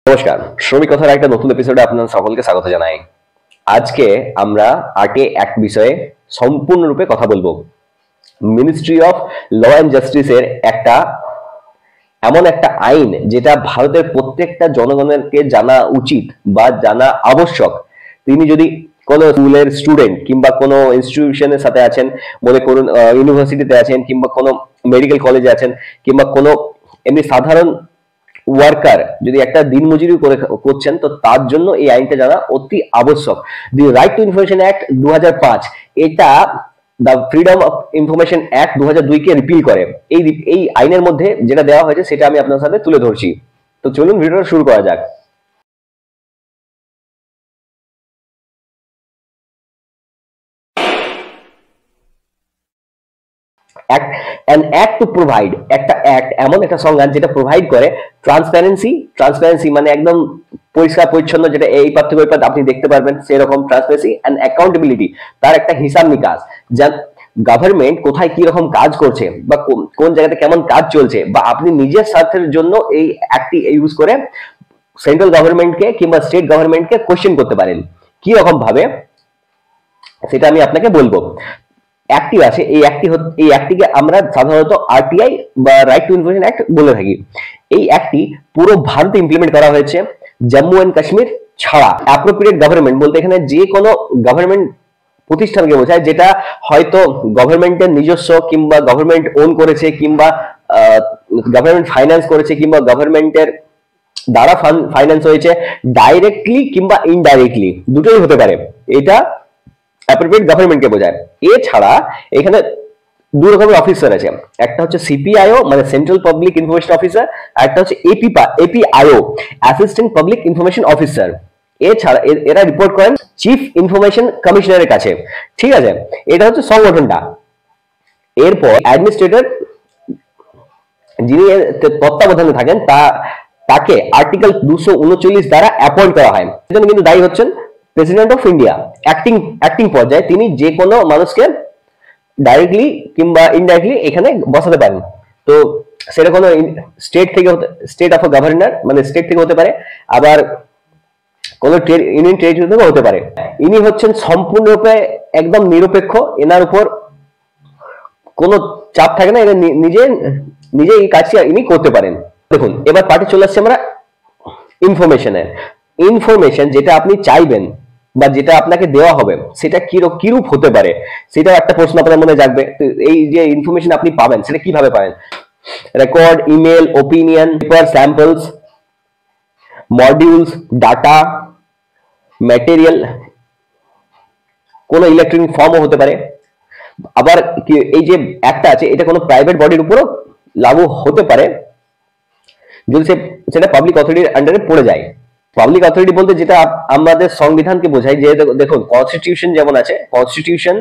নমস্কার, শ্রমিক কথার একটা নতুন এপিসোডে আপনাদের সকলকে স্বাগত জানাই। আজকে আমরা আরটিআই অ্যাক্ট বিষয়ে সম্পূর্ণরূপে কথা বলবো। মিনিস্ট্রি অফ ল অ্যান্ড জাস্টিসের এমন একটা আইন যেটা ভারতের প্রত্যেকটা জনগণকে জানা উচিত বা জানা আবশ্যক। তিনি যদি কোনো স্কুলের স্টুডেন্ট কিংবা কোনো ইনস্টিটিউশনের সাথে আছেন, মনে করুন ইউনিভার্সিটিতে আছেন কিংবা কোনো মেডিকেল কলেজে আছেন কিংবা কোনো এমনি সাধারণ ওয়ার্কার যদি একটা দিনমজুরি করছেন, তো তার জন্য এই আইনটা জানা অতি আবশ্যক। The right two information act 2005 এটা the freedom of information act 2002 K repeal করে। এই আইনের মধ্যে যেটা দেওয়া হয়েছে সেটা আমি আপনার সাথে তুলে ধরছি। তো চলুন ভিডিওটা শুরু করা যাক। an act to provide একটা অ্যাক্ট এমন একটা সংজ্ঞা যেটা প্রোভাইড করে ট্রান্সপারেন্সি মানে একদম পরিষ্কার পরিচ্ছন্ন, যেটা এই পাঠ থেকে ওই পাঠ আপনি দেখতে পারবেন সেরকম ট্রান্সপারেন্সি এন্ড অ্যাকাউন্টেবিলিটি, তার একটা হিসাব নিকাশ, যা গভর্নমেন্ট কোথায় কি রকম কাজ করছে বা কোন জায়গাতে কেমন কাজ চলছে, বা আপনি নিজের স্বার্থের জন্য এই অ্যাক্টটি ইউজ করে সেন্ট্রাল গভর্নমেন্টকে কিংবা স্টেট গভর্নমেন্টকে কোশ্চেন করতে পারেন কি রকম ভাবে, সেটা আমি আপনাকে বলবো। অ্যাক্টটি আছে, এই অ্যাক্টটিকে আমরা সাধারণত আরটিআই বা রাইট টু ইনফরমেশন অ্যাক্ট বলে থাকি। এই অ্যাক্টটি পুরো ভারতে ইমপ্লিমেন্ট করা হয়েছে, জম্মু এন্ড কাশ্মীর ছাড়া। অ্যাপ্রোপ্রিয়েট গভর্নমেন্ট বলতে এখানে যে কোনো গভর্নমেন্ট প্রতিষ্ঠানকে বোঝায় যেটা হয়তো গভর্নমেন্টের নিজস্ব কিংবা গভর্নমেন্ট ওন করেছে কিংবা গভর্নমেন্ট ফাইন্যান্স করেছে কিংবা গভর্নমেন্টের দ্বারা ফাইন্যান্স হয়েছে, ডাইরেক্টলি কিংবা ইনডাইরেক্টলি দুটোই হতে পারে। এটা অ্যাপ্রোপ্রিয়েট গভর্নমেন্টকে বোঝায়। এছাড়া এখানে দুই রকমের অফিসার আছে, একটা হচ্ছে সিপিআইও মানে সেন্ট্রাল পাবলিক ইনফরমেশন অফিসার, আর একটা হচ্ছে এপিআইও অ্যাসিস্ট্যান্ট পাবলিক ইনফরমেশন অফিসার। এছাড়া এরা রিপোর্ট করেন চিফ ইনফরমেশন কমিশনারের কাছে। ঠিক আছে, এটা হচ্ছে সংগঠনটা। এরপর অ্যাডমিনিস্ট্রেটর যিনি তত্ত্বাবধানে থাকেন তাকে আর্টিকেল 239 দ্বারা অ্যাপয়েন্ট করা হয়। সেজন্য কিন্তু দায়ী হচ্ছেন প্রেসিডেন্ট অফ ইন্ডিয়া। অ্যাক্টিং পর্যায়ে তিনি যে কোনো মানুষকে ডাইরেক্টলি কিংবা ইনডাইরেক্টলি এখানে বসাতে পারেন। তো সেটা কোনো স্টেট অফ গভর্নর মানে স্টেট থেকে হতে পারে, আবার কোন ইউনিয়ন টেরিটরি থেকে হতে পারে। ইনি হচ্ছেন সম্পূর্ণরূপে একদম নিরপেক্ষ, এনার উপর কোনো চাপ থাকে না, এরা নিজে এই কাজটি ইনি করতে পারেন। দেখুন, এবার পার্টে চলে আসছে আমরা ইনফরমেশন যেটা আপনি চাইবেন বা যেটা আপনাকে দেওয়া হবে সেটা কিরূপ হতে পারে, সেটা একটা প্রশ্ন আপনার মনে জাগবে। এই যে ইনফরমেশন আপনি পাবেন সেটা কিভাবে পাবেন? Record, email, opinion, paper, samples, modules, data, material, কোন ইলেকট্রনিক ফর্মও হতে পারে। আবার এই যে একটা আছে এটা কোনো প্রাইভেট বডির উপরও লাগু হতে পারে যদি সেটা পাবলিক অথরিটির আন্ডারে পড়ে যায়। পাবলিক অথরিটি বলতে যেটা আমাদের সংবিধানকে বোঝায়, যে দেখুন কনস্টিটিউশন যেমন আছে, কনস্টিটিউশন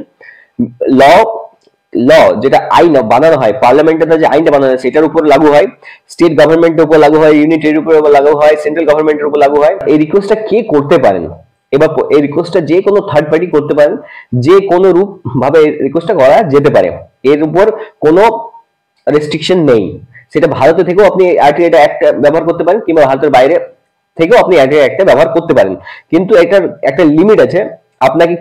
ল যেটা আইন বানানো হয় পার্লামেন্টের যে আইনটা বানানো হয় সেটার উপর লাগু হয়, স্টেট গভর্নমেন্টের উপর লাগু হয়, ইউনিটের উপর লাগু হয়, সেন্ট্রাল গভর্নমেন্টের উপর লাগু হয়। এই রিকোয়েস্টটা কে করতে পারেন? এবার এই রিকোয়েস্টটা যে কোনো থার্ড পার্টি করতে পারেন, যে কোনো রূপ ভাবে রিকোয়েস্টটা করা যেতে পারে, এর উপর কোনো রেস্ট্রিকশন নেই। সেটা ভারতে থেকেও আপনি আরটিআই অ্যাক্ট ব্যবহার করতে পারেন কিংবা ভারতের বাইরে থেকেও আপনি আরটিআই অ্যাক্ট ব্যবহার করতে পারেন, কিন্তু এটার একটা লিমিট আছে। আপনাকে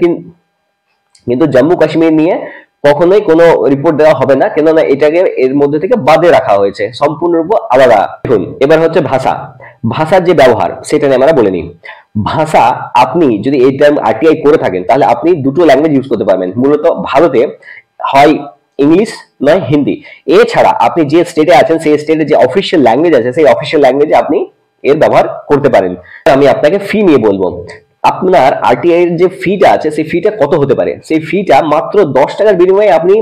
কিন্তু জম্মু কাশ্মীর নিয়ে কখনোই কোনো রিপোর্ট দেওয়া হবে না, কেননা এটাকে এর মধ্যে থেকে বাদে রাখা হয়েছে, সম্পূর্ণরূপ আলাদা। দেখুন, এবার হচ্ছে ভাষার যে ব্যবহার সেটা নিয়ে আমরা বলে নিই। ভাষা, আপনি যদি এই টাইম আরটিআই করে থাকেন তাহলে আপনি দুটো ল্যাঙ্গুয়েজ ইউজ করতে পারবেন। মূলত ভারতে হয় ইংলিশ নয় হিন্দি। এছাড়া আপনি যে স্টেটে আছেন সেই স্টেটে যে অফিসিয়াল ল্যাঙ্গুয়েজ আছে সেই অফিসিয়াল ল্যাঙ্গুয়েজে আপনি এর ব্যবহার করতে পারেন। আমি আপনাকে ফি নিয়ে বলবো। আপনার আরটিআই এর যে ফিটা আছে সেই ফিটা কত হতে পারে? সেই ফিটা মাত্র 10 টাকার বিনিময়ে আপনি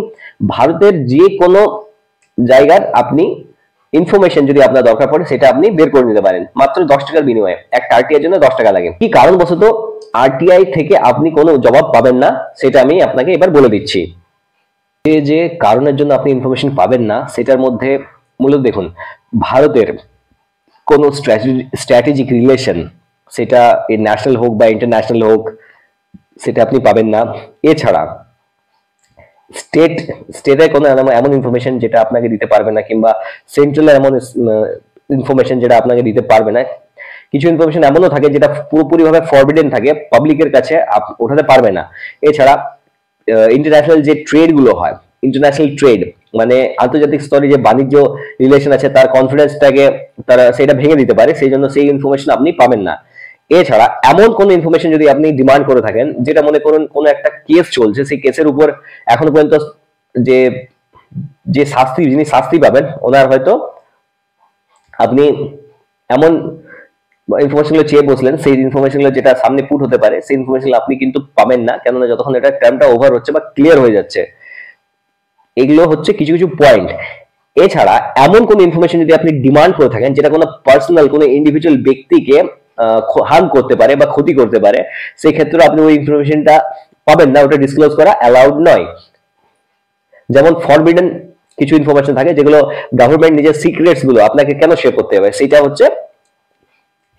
ভারতের যে কোনো জায়গার আপনি ইনফরমেশন যদি আপনার দরকার পড়ে সেটা আপনি বের করে নিতে পারেন মাত্র 10 টাকার বিনিময়ে। একটা আরটিআই এর জন্য 10 টাকা লাগে। কি কারণবশত আরটিআই থেকে আপনি কোনো জবাব পাবেন না সেটা আমি আপনাকে এবার বলে দিচ্ছি। যে কারণের জন্য আপনি ইনফরমেশন পাবেন না সেটার মধ্যে মূলত দেখুন, ভারতের কোনো স্ট্র্যাটেজিক রিলেশন, সেটা ন্যাশনাল হোক বা ইন্টারন্যাশনাল হোক, সেটা আপনি পাবেন না। এছাড়া স্টেটের কোনো এমন ইনফরমেশন যেটা আপনাকে দিতে পারবে না, কিংবা সেন্ট্রালের এমন ইনফরমেশন যেটা আপনাকে দিতে পারবে না, কিছু ইনফরমেশন এমনও থাকে যেটা পুরোপুরি ভাবে ফরবিডেন থাকে, পাবলিকের কাছে ওঠাতে পারবে না। এছাড়া ইন্টারন্যাশনাল যে ট্রেড গুলো হয়, ইন্টারন্যাশনাল ট্রেড মানে আন্তর্জাতিক স্তরে যে বাণিজ্য রিলেশন আছে তার কনফিডেন্সটাকে তারা সেটা ভেঙে দিতে পারে, সেই জন্য সেই ইনফরমেশন আপনি পাবেন না। এছাড়া এমন কোন ইনফরমেশন যদি আপনি ডিমান্ড করে থাকেন, যেটা মনে করুন কোন একটা কেস চলছে, সেই কেসের উপর এখনো পর্যন্ত যে যে শাস্তি, যিনি শাস্তি পাবেন ওনার হয়তো আপনি এমন ইনফরমেশন গুলো চেয়ে বসলেন, সেই ইনফরমেশন গুলো যেটা সামনে পুট হতে পারে সেই ইনফরমেশন আপনি কিন্তু পাবেন না, কেননা যতক্ষণ এটা টার্মটা ওভার হচ্ছে বা ক্লিয়ার হয়ে যাচ্ছে। এগুলো হচ্ছে কিছু কিছু পয়েন্ট। এছাড়া এমন কোন ইনফরমেশন যদি আপনি ডিমান্ড করে থাকেন যেটা কোনো পার্সোনাল কোনো ইন্ডিভিজুয়াল ব্যক্তিকে হার্ম করতে পারে বা ক্ষতি করতে পারে, সেই ক্ষেত্রে আপনি ওই ইনফরমেশনটা পাবেন না, ওটা ডিসক্লোজ করা অ্যালাউড নয়। যেমন ফরবিডেন কিছু ইনফরমেশন থাকে যেগুলো গভর্নমেন্ট নিজের সিক্রেটস গুলো আপনাকে কেন শেয়ার করতে হবে, সেটা হচ্ছে।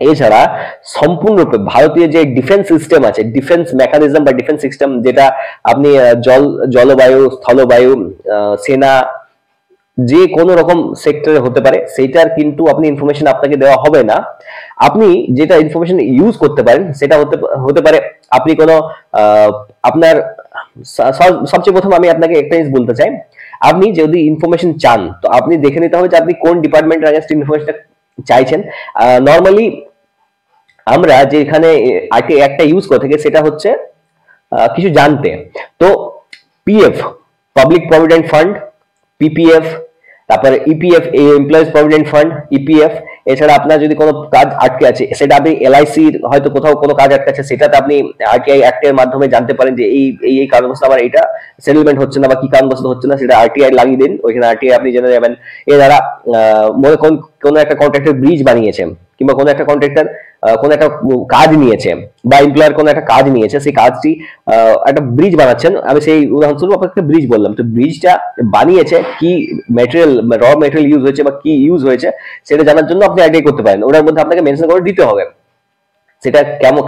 এছাড়া সম্পূর্ণরূপে ভারতীয় যে ডিফেন্স সিস্টেম আছে, ডিফেন্স মেকানিজম বা ডিফেন্স সিস্টেম, যেটা আপনি জলবায়ু, স্থলবায়ু, সেনা, যে কোনো রকম সেক্টরে হতে পারে, সেইটার কিন্তু আপনি ইনফরমেশন আপনাকে দেওয়া হবে না। আপনি যেটা ইনফরমেশন ইউজ করতে পারেন সেটা হতে পারে আপনি কোনো আপনার সবচেয়ে প্রথম আমি আপনাকে একটা জিনিস বলতে চাই, আপনি যদি ইনফরমেশন চান তো আপনি দেখে নিতে হবে যে আপনি কোন ডিপার্টমেন্টের আগেন্স্ট ইনফরমেশনটা চাইছেন। নর্মালি আমরা যে এখানে আরটি একটা ইউজ করে থাকি সেটা হচ্ছে কিছু জানতে। তো PF, public provident fund, PPF, তারপরে EPF, employees provident fund, EPF. এছাড়া আপনার যদি কোনো কাজ আটকে আছে সেটা আপনি এলআইসির হয়তো কোথাও কোনো কাজ আটকে আছে, সেটাতে আপনি আরটিআই অ্যাক্টের মাধ্যমে জানতে পারেন যে এই এই কারণবশত আমার এটা সেটেলমেন্ট হচ্ছে না বা কি কারণবশত হচ্ছে না, সেটা আরটিআই লাগিয়ে দিন, ওইখানে আরটিআই আপনি জেনে যাবেন। এছাড়া মনে কোনো একটা কন্ট্রাক্টর ব্রিজ বানিয়েছে কিংবা কোনো একটা কন্ট্রাক্টর কোনো একটা কাজ নিয়েছে বা এমপ্লয়ার কোনো একটা কাজ নিয়েছে, সেই কাজটি একটা ব্রিজ বানাচ্ছেন, আমি সেই উদাহরণস্বরূপ আপনাকে ব্রিজ বললাম, তো ব্রিজটা বানিয়েছে কি ম্যাটেরিয়াল, র ম্যাটেরিয়াল ইউজ হয়েছে বা কি ইউজ হয়েছে সেটা জানার জন্য আপনি আইডিয়া করতে পারেন, ওটার মধ্যে আপনাকে মেনশন করে দিতে হবে সেটা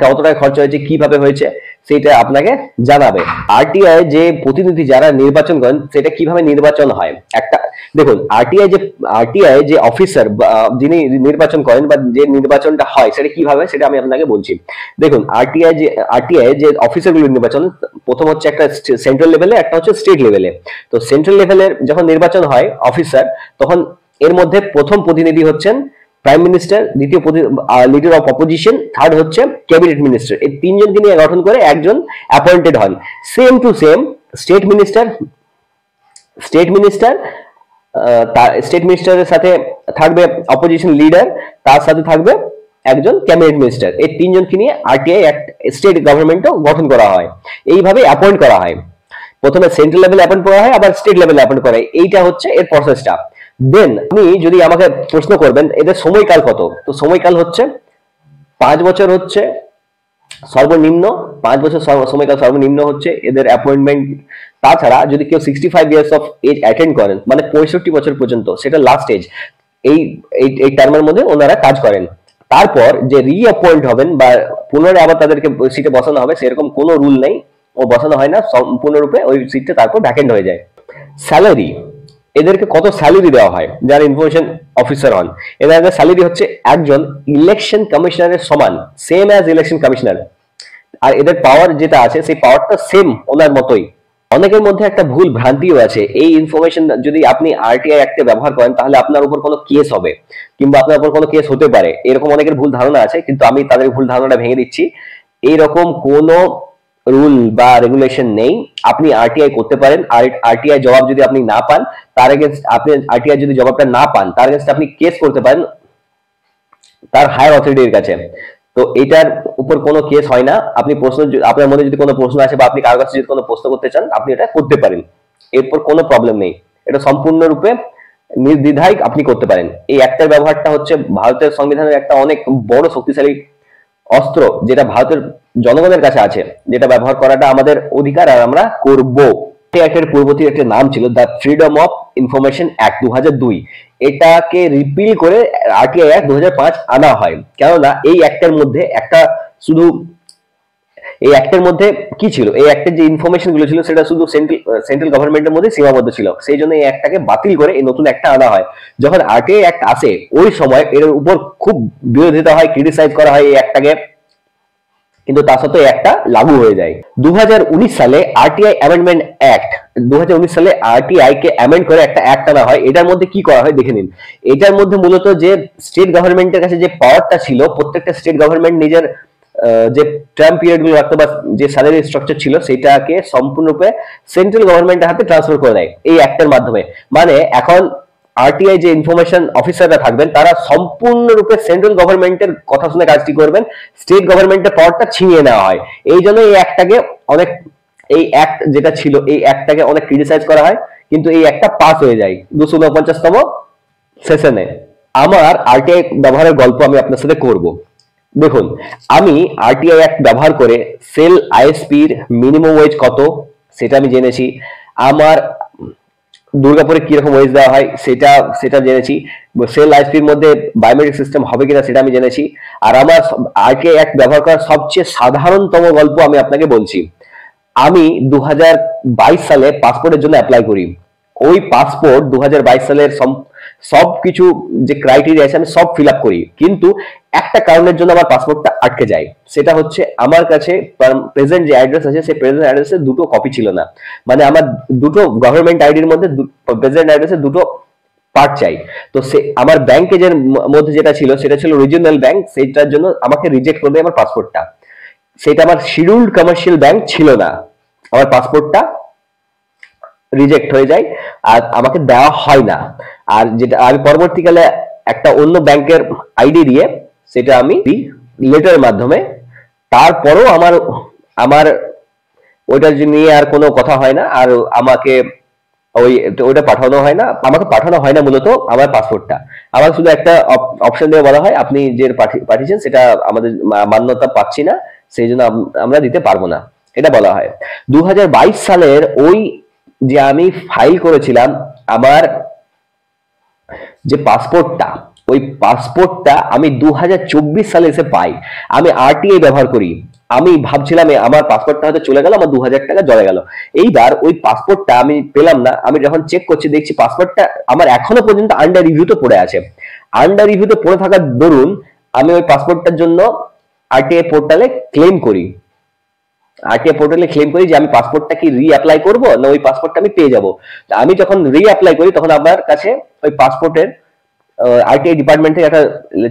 কত টাকা খরচা হয়েছে, কিভাবে হয়েছে সেটা আপনাকে জানাবে। আরটিআই যে প্রতিনিধি যারা নির্বাচন করেন সেটা কিভাবে নির্বাচন হয়, একটা দেখুন আরটিআই যে অফিসার যিনি নির্বাচন করেন বা যে নির্বাচনটা হয় সেটা কিভাবে, সেটা আমি আপনাকে বলছি। দেখুন আরটিআই যে অফিসারগুলো নির্বাচন, প্রথম হচ্ছে একটা সেন্ট্রাল লেভেলে, একটা হচ্ছে স্টেট লেভেলে। তো সেন্ট্রাল লেভেলের যখন নির্বাচন হয় অফিসার, তখন এর মধ্যে প্রথম প্রতিনিধি হচ্ছেন প্রাইম মিনিস্টার, দ্বিতীয় লিডার অফ অপোজিশন, থার্ড হচ্ছে ক্যাবিনেট মিনিস্টার। এই তিনজনকে নিয়ে গঠন করে একজন অ্যাপয়েন্টেড হন। Same to same state minister state মিনিস্টারের সাথে থাকবে অপোজিশন লিডার, তার সাথে থাকবে একজন ক্যাবিনেট মিনিস্টার। এই তিনজনকে নিয়ে আরটিআই স্টেট গভর্নমেন্টও গঠন করা হয়, এইভাবে অ্যাপয়েন্ট করা হয়। প্রথমে সেন্ট্রাল লেভেলে অ্যাপয়েন্ট করা হয়, আবার স্টেট লেভেলে অ্যাপয়েন্ট করা হয়, এইটা হচ্ছে এর প্রসেসটা। দেন আপনি যদি আমাকে প্রশ্ন করবেন এদের সময়কাল কত, তো সময়কাল হচ্ছে 5 বছর হচ্ছে সর্বনিম্ন, 5 বছর সময়কাল সর্বনিম্ন হচ্ছে এদের অ্যাপয়েন্টমেন্ট। তাছাড়া যদি কেউ 65 ইয়ার্স অফ এজ অ্যাটেন্ড করেন, মানে 65 বছর পর্যন্ত, সেটা লাস্ট এজ, এই এই টার্মের মধ্যে ওনারা কাজ করেন। তারপর যে রিঅ্যাপয়েন্ট হবেন বা পুনরায় আবার তাদেরকে সিটে বসানো হবে সেরকম কোনো রুল নেই, ও বসানো হয় না, সম্পূর্ণরূপে ওই সিটটা তারপর ভ্যাকেন্ট হয়ে যায়। স্যালারি, এদেরকে কত স্যালারি দেওয়া হয় যারা ইনফরমেশন অফিসার হন, এদের স্যালারি হচ্ছে একজন ইলেকশন কমিশনারের সমান, সেম অ্যাজ ইলেকশন কমিশনার। আর এদের পাওয়ার যেটা আছে সেই পাওয়ারটা সেম ওনার মতোই। অনেকের মধ্যে একটা ভুল ভ্রান্তিও আছে, এই ইনফরমেশন যদি আপনি আরটিআই অ্যাক্টে ব্যবহার করেন তাহলে আপনার উপর কোনো কেস হবে কিংবা আপনার উপর কোনো কেস হতে পারে, এরকম অনেকের ভুল ধারণা আছে, কিন্তু আমি তাদের ভুল ধারণাটা ভেঙে দিচ্ছি। এইরকম কোনো রুল বা রেগুলেশন নেই। আপনি আরটিআই করতে পারেন, আর আরটিআই জবাব যদি আপনি না পান, তার এগেনস্ট আপনি আরটিআই যদি জবাবটা না পান তার এগেনস্ট আপনি কেস করতে পারেন তার হায়ার অথরিটির কাছে। তো এটার উপর কোনো কেস হয় না। আপনি প্রশ্ন, আপনার মনে যদি কোনো প্রশ্ন আছে বা আপনি কারোর কাছে যদি কোনো প্রশ্ন করতে চান আপনি এটা করতে পারেন, এরপর কোনো প্রবলেম নেই, এটা সম্পূর্ণরূপে নির্দ্বিধায় আপনি করতে পারেন। এই অ্যাক্টের ব্যবহারটা হচ্ছে ভারতের সংবিধানের একটা অনেক বড় শক্তিশালী অস্ত্র, যেটা ভারতের জনগণের কাছে আছে, যেটা ব্যবহার করাটা আমাদের অধিকার আর আমরা করব। অ্যাক্টের পূর্ববর্তী একটা নাম ছিল the freedom of information act 2002, এটাকে রিপিল করে আরটিআই অ্যাক্ট 2005 আনা হয়। কেননা এই অ্যাক্টের মধ্যে একটা শুধু এই অ্যাক্টের মধ্যে কি ছিল, এই অ্যাক্টের যে ইনফরমেশন গুলো ছিল সেটা শুধু সেন্ট্রাল গভর্নমেন্টের মধ্যে সীমাবদ্ধ ছিল, সেই জন্য এই অ্যাক্টটাকে বাতিল করে এই নতুন একটা আনা হয়। যখন আরটিআই অ্যাক্ট আসে ওই সময় এর উপর খুব বিরোধিতা হয়, ক্রিটিসাইজ করা হয় এই অ্যাক্টটাকে, কিন্তু তা সত্ত্বেও একটা লাগু হয়ে যায়। 2019 সালে আরটিআই অ্যামেন্ডমেন্ট অ্যাক্ট, 2019 সালে আরটিআই কে অ্যামেন্ড করে একটা অ্যাক্ট আনা হয়। এটার মধ্যে কি করা হয় দেখে নিন। এটার মধ্যে মূলত যে স্টেট গভর্নমেন্টের কাছে যে পাওয়ারটা ছিল, প্রত্যেকটা স্টেট গভর্নমেন্ট নিজের যে টার্ম পিরিয়ড গুলো রাখতো বা যে স্যালারি স্ট্রাকচার ছিল সেটাকে সম্পূর্ণরূপে সেন্ট্রাল গভর্নমেন্টের হাতে ট্রান্সফার করে দেয় এই অ্যাক্টের মাধ্যমে। মানে এখন আরটিআই যে ইনফরমেশন অফিসাররা থাকবেন তারা সম্পূর্ণরূপে সেন্ট্রাল গভর্নমেন্টের কথা শুনে কাজটি করবেন, স্টেট গভর্নমেন্টের পাওয়ারটা ছিনিয়ে নেওয়া হয়। এই জন্য এই অ্যাক্টটাকে অনেক, এই অ্যাক্ট যেটা ছিল এই অ্যাক্টটাকে অনেক ক্রিটিসাইজ করা হয়, কিন্তু এই অ্যাক্টটা পাস হয়ে যায় 249তম সেশনে। আমার আরটিআই ব্যবহারের গল্প আমি আপনার সাথে করব। দেখুন, আমি আরটিআই অ্যাক্ট ব্যবহার করে সেল আইএসপির মিনিমাম ওয়েজ কত সেটা আমি জেনেছি, আমার দুর্গাপুরে কিরকম ওয়েজ দেওয়া হয় সেটা সেটা জেনেছি, সেল আইএসপির মধ্যে বায়োমেট্রিক সিস্টেম হবে কিনা সেটা আমি জেনেছি। আর আমার আরটিআই অ্যাক্ট ব্যবহার করার সবচেয়ে সাধারণতম গল্প আমি আপনাকে বলছি। আমি 2022 সালে পাসপোর্টের জন্য অ্যাপ্লাই করি। ওই পাসপোর্ট 2022 সালের সবকিছু যে ক্রাইটেরিয়া আছে আমি সব ফিল আপ করি, কিন্তু একটা কারণের জন্য আমার পাসপোর্টটা আটকে যায়। সেটা হচ্ছে আমার কাছে প্রেজেন্ট যে অ্যাড্রেস আছে সেই প্রেজেন্ট অ্যাড্রেসে দুটো কপি ছিল না। মানে আমার দুটো গভর্নমেন্ট আইডির মধ্যে প্রেজেন্ট অ্যাড্রেসে দুটো পার্ট চাই। তো সে আমার ব্যাংকের মধ্যে যেটা ছিল সেটা ছিল রিজিওনাল ব্যাংক, সেটার জন্য আমাকে রিজেক্ট করে দেয় আমার পাসপোর্টটা। সেটা আমার শিডিউলড কমার্শিয়াল ব্যাংক ছিল না, আমার পাসপোর্টটা রিজেক্ট হয়ে যায় আর আমাকে দেওয়া হয় না। আর যেটা আমি পরবর্তীকালে একটা অন্য ব্যাংকের আইডি দিয়ে সেটা আমি লেটারের মাধ্যমে, তারপরও আমার আমার ওইটা নিয়ে আর কোনো কথা হয় না, আর আমাকে ওইটা পাঠানো হয় না, আমাকে পাঠানো হয় না মূলত আমার পাসপোর্টটা। আমার শুধু একটা অপশন দিয়ে বলা হয় আপনি যে পাঠিয়েছেন সেটা আমাদের মান্যতা পাচ্ছি না, সেই জন্য আমরা দিতে পারবো না, এটা বলা হয়। 2022 সালের ওই যে আমি ফাইল করেছিলাম আমার যে পাসপোর্টটা, ওই পাসপোর্টটা আমি 2024 সালে এসে পাই। আমি আরটিআই ব্যবহার করি, আমি ভাবছিলাম আমার পাসপোর্টটা হয়তো চলে গেল, আমার 2000 টাকা জলে গেল। এইবার ওই পাসপোর্টটা আমি পেলাম না, আমি যখন চেক করছি দেখছি পাসপোর্টটা আমার এখনো পর্যন্ত আন্ডার রিভিউতে পড়ে আছে। আন্ডার রিভিউতে পড়ে থাকার দরুন আমি ওই পাসপোর্টটার জন্য আরটিআই পোর্টালে ক্লেম করি। আরটিআই পোর্টালে ক্লেম করি যে আমি পাসপোর্টটা কি রিঅ্যাপ্লাই করব না ওই পাসপোর্টটা আমি পেয়ে যাব। আমি যখন রিঅ্যাপ্লাই করি তখন আমার কাছে ওই পাসপোর্টের আরটিআই ডিপার্টমেন্ট থেকে একটা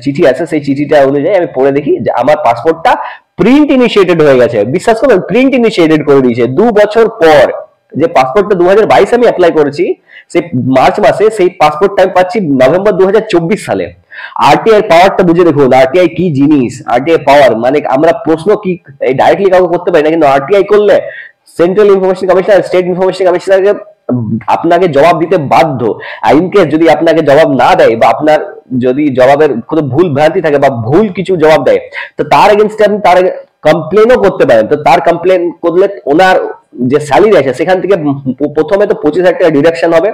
চিঠি আছে, সেই চিঠিটা অনুযায়ী আমি পড়ে দেখি যে আমার পাসপোর্টটা প্রিন্ট ইনিশিয়েটেড হয়ে গেছে। বিশ্বাস করবেন, প্রিন্ট ইনিশিয়েটেড করে দিয়েছে 2 বছর পর। যে পাসপোর্টটা 2022 আমি অ্যাপ্লাই করেছি সেই মার্চ মাসে, সেই পাসপোর্টটা আমি পাচ্ছি নভেম্বর 2024 সালে। আরটিআই পাওয়ারটা বুঝে দেখুন, আরটিআই কি জিনিস। আরটিআই পাওয়ার মানে আমরা প্রশ্ন কি ডাইরেক্টলি কাউকে করতে পারি না, কিন্তু আরটিআই করলে central information commissioner, state information কমিশনারকে আপনাকে জবাব দিতে বাধ্য। আর ইনকেস যদি আপনাকে জবাব না দেয় বা আপনার যদি জবাবের কোনো ভুল ভ্রান্তি থাকে বা ভুল কিছু জবাব দেয়, তো তার এগেনস্টে আপনি তার কমপ্লেনও করতে পারেন। তো তার কমপ্লেন করলে ওনার যে স্যালারি আছে সেখান থেকে প্রথমে তো 25,000 টাকা ডিডাকশন হবে,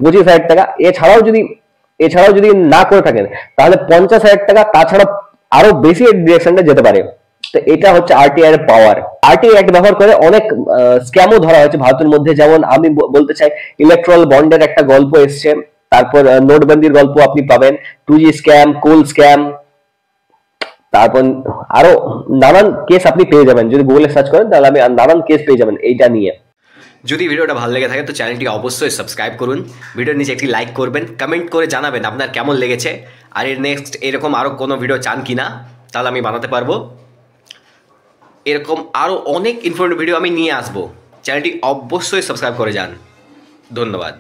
25,000 টাকা। এছাড়াও যদি না করে থাকেন তাহলে 50,000 টাকা, তাছাড়া আরো বেশি ডিরেকশনটা যেতে পারে। তো এটা হচ্ছে আরটিআই এর পাওয়ার। আরটিআই অ্যাক্ট ব্যবহার করে অনেক স্ক্যামও ধরা হয়েছে ভারতের মধ্যে। যেমন আমি বলতে চাই ইলেকট্রাল বন্ডের একটা গল্প এসছে, তারপর নোটবন্দির গল্প আপনি পাবেন, 2G স্ক্যাম, কোল স্ক্যাম, তারপর আরো নানান কেস আপনি পেয়ে যাবেন। যদি গুগলে সার্চ করেন তাহলে আমি নানান কেস পেয়ে যাবেন এইটা নিয়ে। যদি ভিডিওটা ভালো লেগে থাকে তো চ্যানেলটি অবশ্যই সাবস্ক্রাইব করুন, ভিডিওর নিচে একটি লাইক করবেন, কমেন্ট করে জানাবেন আপনার কেমন লেগেছে, আর এর নেক্সট এরকম আরও কোনো ভিডিও চান কি না তাহলে আমি বানাতে পারবো। এরকম আরও অনেক ইনফরমেটিভ ভিডিও আমি নিয়ে আসবো, চ্যানেলটি অবশ্যই সাবস্ক্রাইব করে যান। ধন্যবাদ।